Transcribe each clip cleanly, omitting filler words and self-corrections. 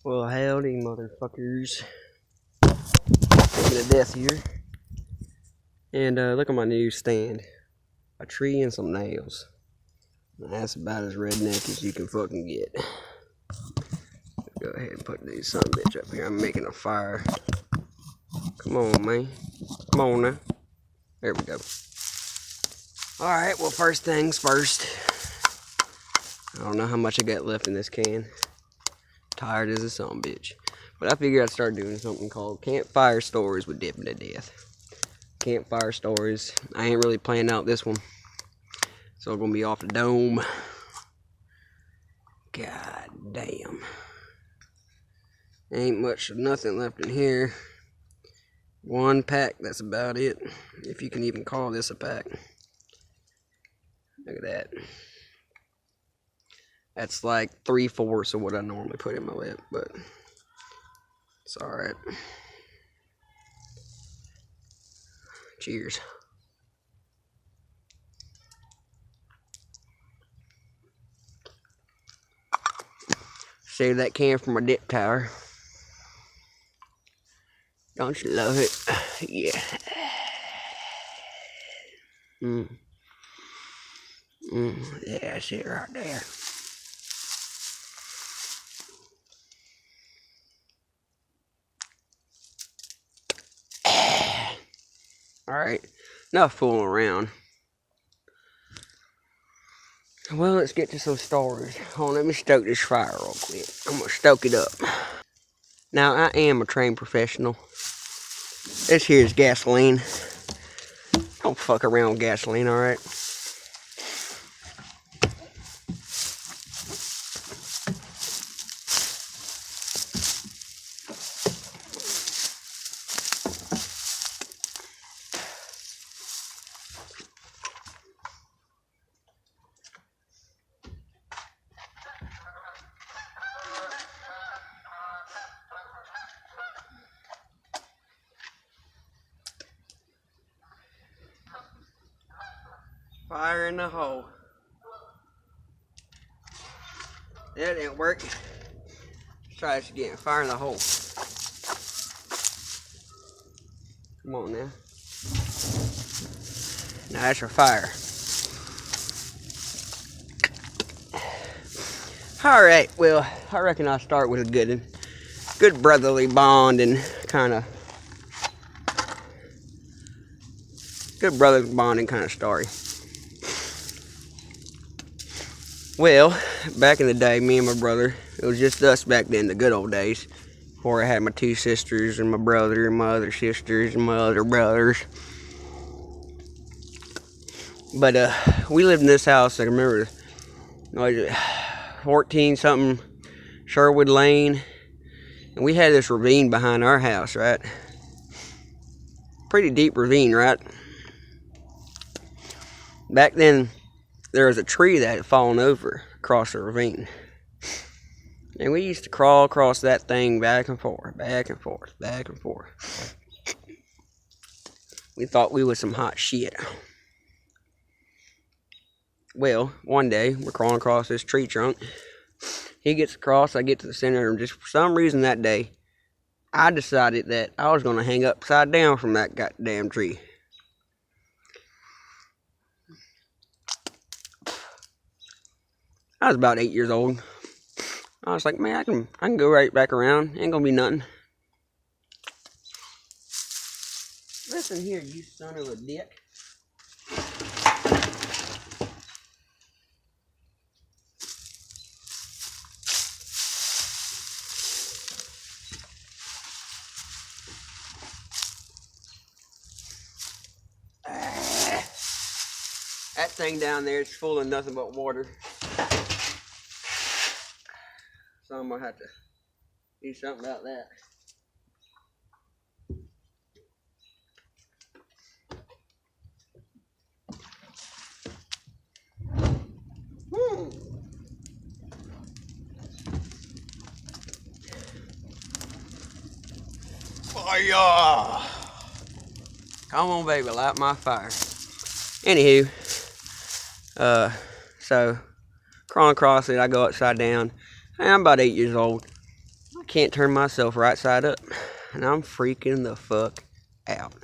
Well, howdy, motherfuckers. Taking a death here. And look at my new stand. A tree and some nails. That's about as redneck as you can fucking get. Go ahead and put these son of a bitch up here. I'm making a fire. Come on, man. Come on now. There we go. Alright, well, first things first. I don't know how much I got left in this can. Tired as a son of a bitch. But I figured I'd start doing something called Campfire Stories with Dipping to Death. Campfire Stories. I ain't really planning out this one. So I'm gonna be off the dome. God damn. Ain't much of nothing left in here. One pack, that's about it. If you can even call this a pack. Look at that. That's like 3/4 of what I normally put in my lip, but it's alright. Cheers. Save that can for my dip tower. Don't you love it? Yeah. Yeah, that's it right there. Alright, enough fooling around. Well, let's get to some stories. Hold on, let me stoke this fire real quick. I'm gonna stoke it up. Now, I am a trained professional. This here is gasoline. Don't fuck around with gasoline, alright? Fire in the hole. That didn't work. Let's try this again. Fire in the hole. Come on now. Now that's your fire. Alright, well, I reckon I'll start with a good brotherly bond and kind of story. Well, back in the day, me and my brother, it was just us back then, the good old days, before I had my two sisters and my brother and my other sisters and my other brothers. But we lived in this house, I remember, 14-something Sherwood Lane, and we had this ravine behind our house, right? Pretty deep ravine, right? Back then, there was a tree that had fallen over across the ravine. And we used to crawl across that thing back and forth, back and forth, back and forth. We thought we was some hot shit. Well, one day, we're crawling across this tree trunk. He gets across, I get to the center, and just for some reason that day, I decided that I was going to hang upside down from that goddamn tree. I was about 8 years old. I was like, man, I can go right back around. Ain't gonna be nothing. Listen here, you son of a dick. That thing down there is full of nothing but water. So I'm gonna have to do something about that. Fire! Come on, baby, light my fire. Anywho, so crawling across it, I go upside down. I'm about 8 years old. can't turn myself right side up. And I'm freaking the fuck out.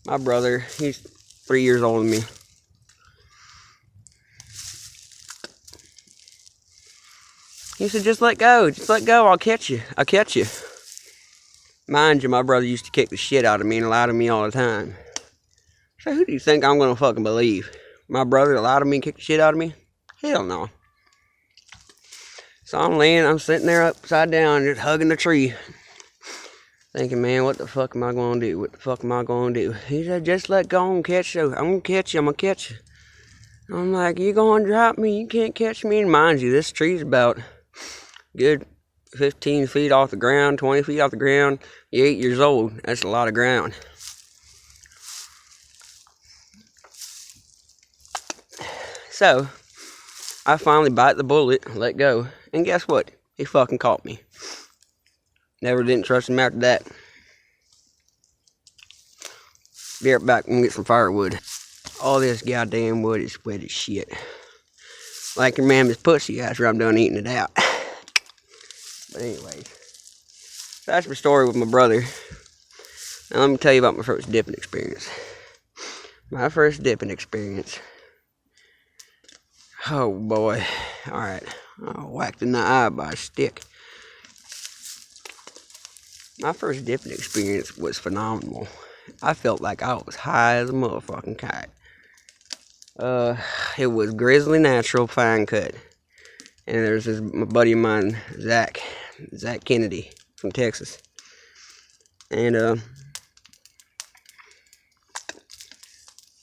My brother, he's 3 years older than me. He said, just let go, I'll catch you. Mind you, my brother used to kick the shit out of me and lie to me all the time. So who do you think I'm gonna fucking believe? My brother lied to me and kicked the shit out of me? Hell no. So I'm sitting there upside down, just hugging the tree. Thinking, man, what the fuck am I gonna do? He said, just let go and catch you. I'm gonna catch you. I'm like, you gonna drop me? You can't catch me. And mind you, this tree's about good 15 feet off the ground, 20 feet off the ground. You're 8 years old. That's a lot of ground. So, I finally bite the bullet, let go, and guess what? He fucking caught me. Never didn't trust him after that. Be right back and get some firewood. All this goddamn wood is wet as shit. Like your mamma's pussy after I'm done eating it out. But anyways, that's my story with my brother. Now let me tell you about my first dipping experience. Oh boy. Alright. Whacked in the eye by a stick. My first dipping experience was phenomenal. I felt like I was high as a motherfucking kite. It was Grizzly Natural Fine Cut. And there's my buddy of mine, Zach Kennedy from Texas. And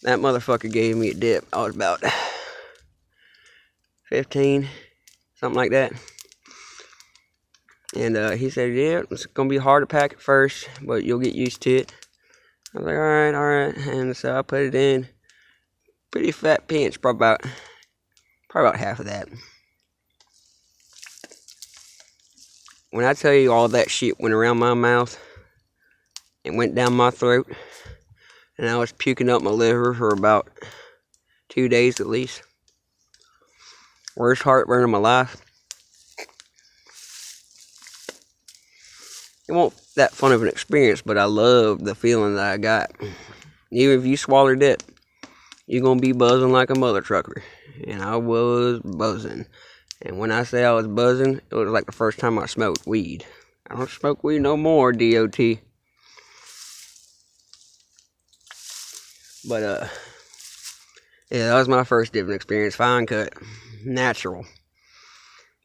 that motherfucker gave me a dip. I was about 15, something like that. And he said, yeah, it's going to be hard to pack at first, but you'll get used to it. I was like, alright. And so I put it in. Pretty fat pinch, probably about half of that. When I tell you all that shit went around my mouth, it went down my throat, and I was puking up my liver for about 2 days at least. Worst heartburn of my life. It wasn't that fun of an experience, but I loved the feeling that I got. Even if you swallowed it, you're going to be buzzing like a mother trucker. And I was buzzing. And when I say I was buzzing, it was like the first time I smoked weed. I don't smoke weed no more, DOT. But, yeah, that was my first dipping experience. Fine cut. Natural.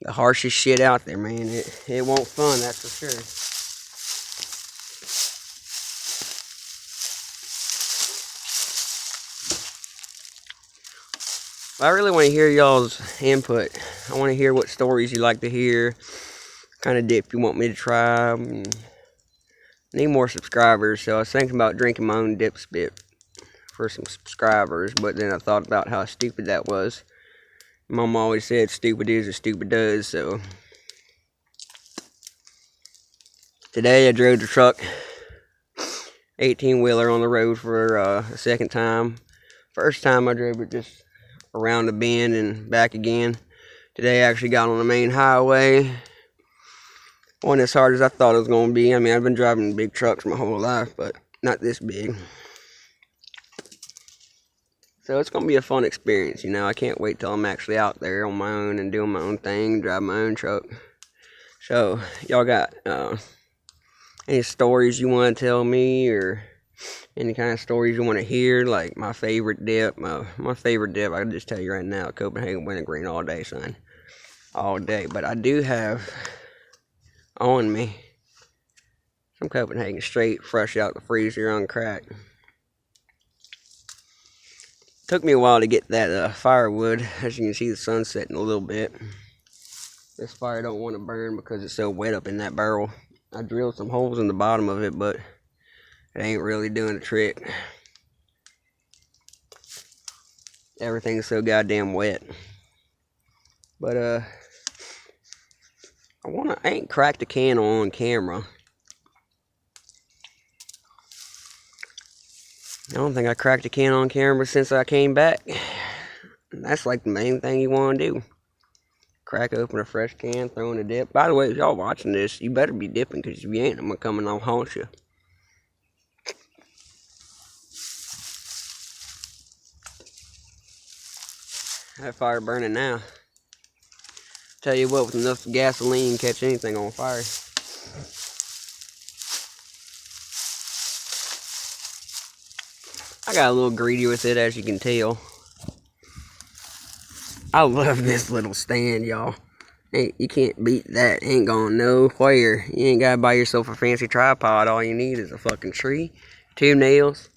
The harshest shit out there, man. It won't fun, that's for sure. I really want to hear y'all's input. I want to hear what stories you like to hear, kind of dip you want me to try. Need more subscribers, so I was thinking about drinking my own dip spit for some subscribers, but then I thought about how stupid that was. Mom always said stupid is as stupid does, so. Today I drove the truck, 18-wheeler on the road for a second time. First time I drove it just around the bend and back again. Today I actually got on the main highway. Wasn't as hard as I thought it was going to be. I mean, I've been driving big trucks my whole life, but not this big. So it's going to be a fun experience, you know. I can't wait till I'm actually out there on my own and doing my own thing, driving my own truck. So, y'all got any stories you want to tell me, or any kind of stories you want to hear, like my favorite dip? My favorite dip, I can just tell you right now, Copenhagen wintergreen all day, son. All day. But I do have on me some Copenhagen straight, fresh out the freezer, uncracked. Took me a while to get that firewood. As you can see, the sun's setting a little bit. This fire don't want to burn because it's so wet up in that barrel. I drilled some holes in the bottom of it, but it ain't really doing the trick. Everything's so goddamn wet. But I ain't cracked a can on camera. I don't think I cracked a can on camera since I came back. That's like the main thing you want to do. crack open a fresh can, throw in a dip. By the way, if y'all watching this, you better be dipping, because if you ain't, I'm gonna come and I'll haunt you. That fire burning now. Tell you what, with enough gasoline, catch anything on fire. I got a little greedy with it, as you can tell. I love this little stand, y'all. Hey, you can't beat that. Ain't going nowhere. You ain't gotta buy yourself a fancy tripod. All you need is a fucking tree, 2 nails,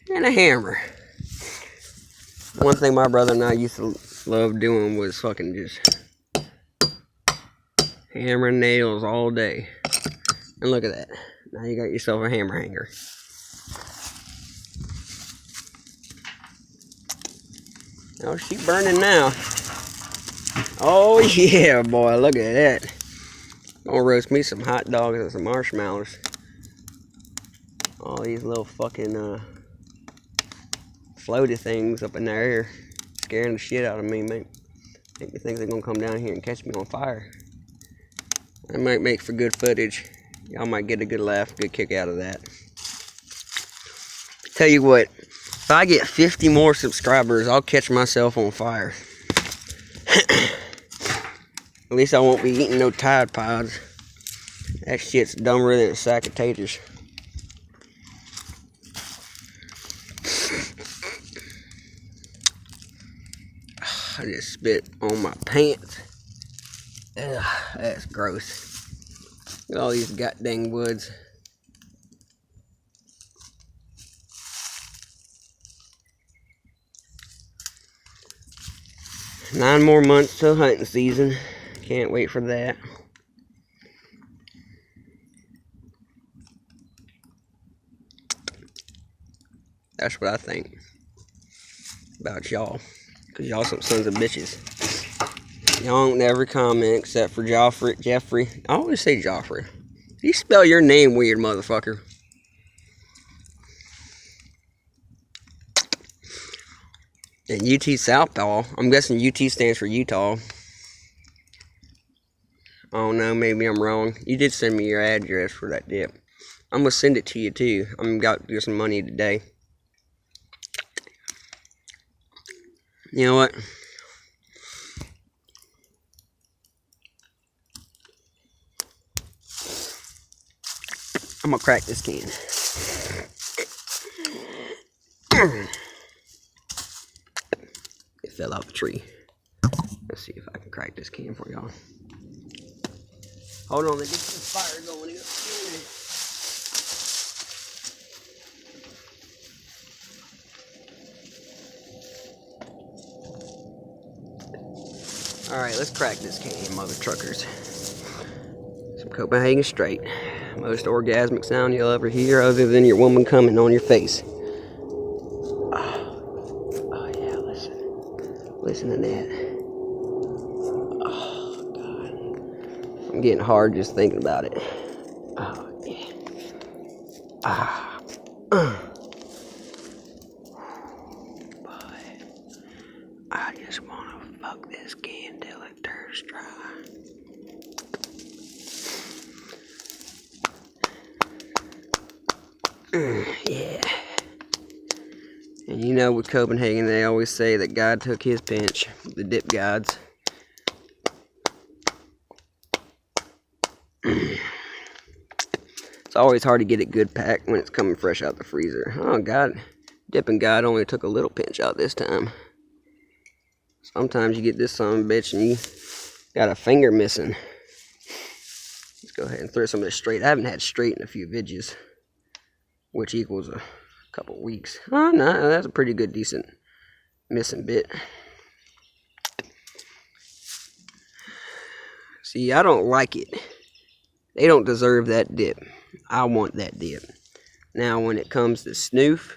and a hammer. One thing my brother and I used to love doing was fucking just hammering nails all day. And look at that. Now you got yourself a hammer hanger. Oh, she burning now. Oh yeah, boy, look at that. Gonna roast me some hot dogs and some marshmallows. All these little fucking floaty things up in the air, scaring the shit out of me, make me think they're gonna come down here and catch me on fire. That might make for good footage. Y'all might get a good laugh, good kick out of that. Tell you what, if I get 50 more subscribers, I'll catch myself on fire. At least I won't be eating no Tide Pods. That shit's dumber than a sack of taters. I just spit on my pants. Ugh, that's gross. Look at all these goddamn woods. Nine more months till hunting season. Can't wait for that. That's what I think about y'all. Because y'all some sons of bitches. Y'all don't never comment except for Jeffrey. I always say Joffrey. You spell your name weird, motherfucker. And UT Southpaw. I'm guessing UT stands for Utah. I don't know, maybe I'm wrong. You did send me your address for that dip. I'm gonna send it to you too. I'm got to get some money today. You know what? I'm gonna crack this can. It fell off the tree. Let's see if I can crack this can for y'all. Hold on, let's get some fire going here. Alright, let's crack this can, mother truckers. Some Copenhagen straight. Most orgasmic sound you'll ever hear other than your woman coming on your face. Oh yeah, listen. Listen to that. Oh, God. I'm getting hard just thinking about it. Oh, yeah. Boy, I just want to fuck this can till it turns dry. Yeah. And you know, with Copenhagen, they always say that God took his pinch. The dip gods. It's always hard to get it good packed when it's coming fresh out the freezer. Oh, God. Dipping God only took a little pinch out this time. Sometimes you get this son of a bitch and you got a finger missing. Let's go ahead and throw some of this straight. I haven't had straight in a few vidges, which equals a couple weeks. Oh, no, that's a pretty good, decent missing bit. See, I don't like it. They don't deserve that dip. I want that dip. Now, when it comes to snooze,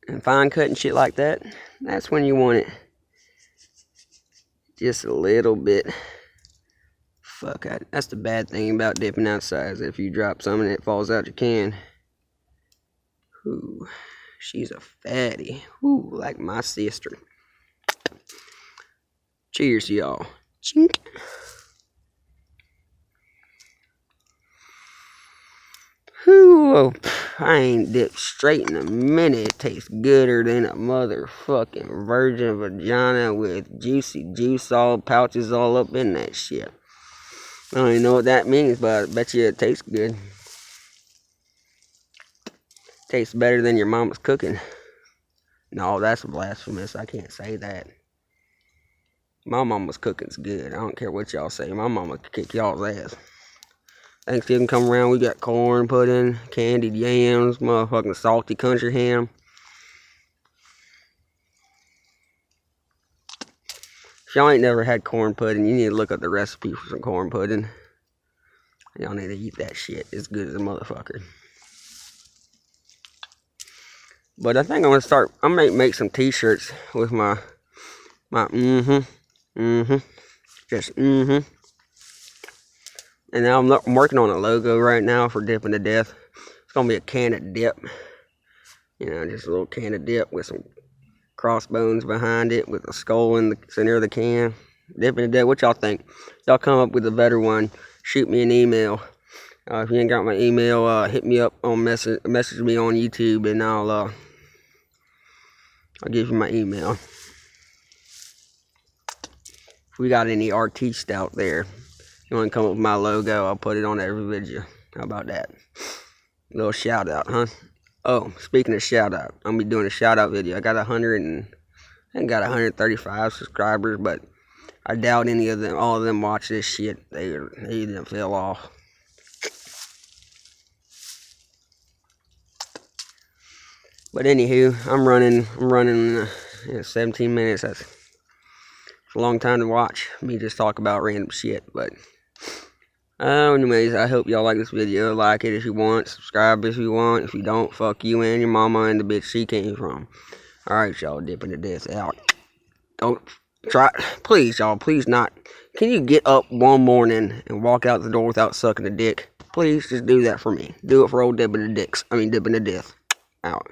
and fine cut and shit like that, that's when you want it just a little bit. Fuck, that's the bad thing about dipping outside, is if you drop some and it falls out your can. Ooh, she's a fatty. Ooh, like my sister. Cheers, y'all. Chink. Whew, I ain't dipped straight in a minute. It tastes gooder than a motherfucking virgin vagina with juicy juice all pouches all up in that shit. I don't even know what that means, but I bet you it tastes good. Tastes better than your mama's cooking. No, that's blasphemous. I can't say that. My mama's cooking's good. I don't care what y'all say. My mama can kick y'all's ass. Thanksgiving come around, we got corn pudding, candied yams, motherfucking salty country ham. If y'all ain't never had corn pudding, you need to look up the recipe for some corn pudding. Y'all need to eat that shit. It's good as a motherfucker. But I think I'm gonna make some t-shirts with my just And now I'm working on a logo right now for Dipping to Death. It's gonna be a can of dip. You know, just a little can of dip with some crossbones behind it with a skull in the center of the can. Dipping to Death. What y'all think? Y'all come up with a better one. Shoot me an email. If you ain't got my email, hit me up on message me on YouTube, and I'll give you my email. If we got any artists out there, you want to come up with my logo, I'll put it on every video. How about that? Little shout out, huh? Oh, speaking of shout out, I'm gonna be doing a shout out video. I got 135 subscribers, but I doubt all of them watch this shit. They didn't fell off. But anywho, I'm running 17 minutes. That's a long time to watch me just talk about random shit. But anyways, I hope y'all like this video. Like it if you want, subscribe if you want. If you don't, fuck you and your mama and the bitch she came from. Alright, y'all, Dipping to Death out. Don't try, please, y'all, please not. Can you get up one morning and walk out the door without sucking a dick? Please, just do that for me. Do it for old Dipping to Death. Out.